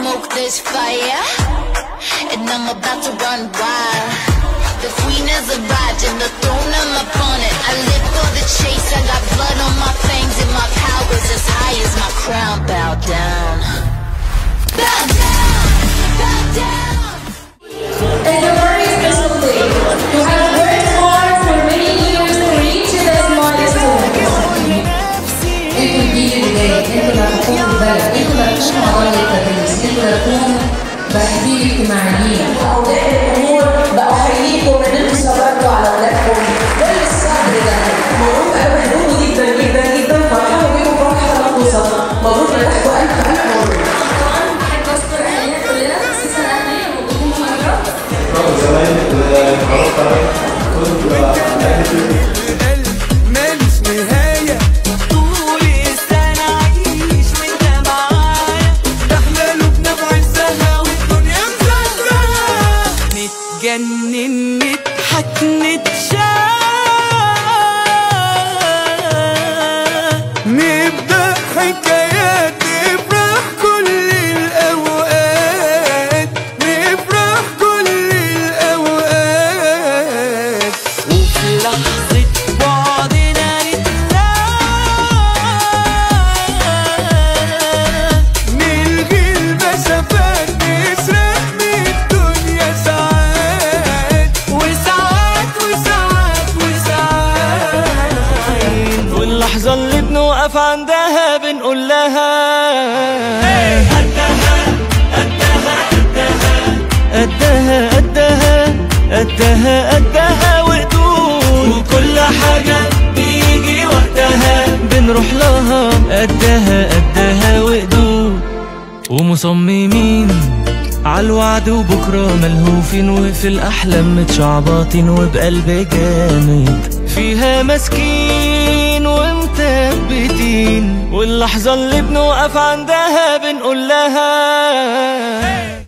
smoke this fire, and I'm about to run wild. The queen has arrived and the throne I'm upon it. I live for the chase, I got blood on my fangs and my power's as high as my crown. Bow down, bow down, bow down. And the very special day, you have worked hard for many years to reach this milestone. انتوا الجيل الجاي، انتوا اللي هتقوموا بالبلد، انتوا اللي هتقوموا مواضيع التدريس، انتوا اللي هتقوموا باهدين اجتماعيين. اولياء الامور باحييكم ان انتوا صبرتوا على اولادكم، كل الصبر ده مبروك. انا بحبكم جدا جدا جدا، فرحانه بيكم فرحه لا توصف. مبروك لكم الف الف مبروك. طبعا بحب اشكر اهالينا كلنا، خصوصا اهلي وجودهم معانا. زمان اتعرفت عليك كنت ماليش نهاية، طول السنة عيش وانت معايا، احنا قلوبنا بعزها والدنيا مزهزهة، نتجنن نضحك نتشاف، نبدأ حكايات نفرح كل الأوقات، نفرح كل الأوقات، وفي لحظة بعدنا نتلاقى، نلغي المسافات نسرق من الدنيا ساعات وساعات وساعات وساعات، واللحظة اللي بنوقف عندها بنقول لها قدها قدها قدها قدها وقدود، وكل حاجة بيجي وقتها بنروح لها قدها قدها وقدود، ومصممين عالوعد وبكرة ملهوفين، وفي الأحلام متشعبطين وبقلب جامد فيها ماسكين ومثبتين، واللحظة اللي بنوقف عندها بنقول لها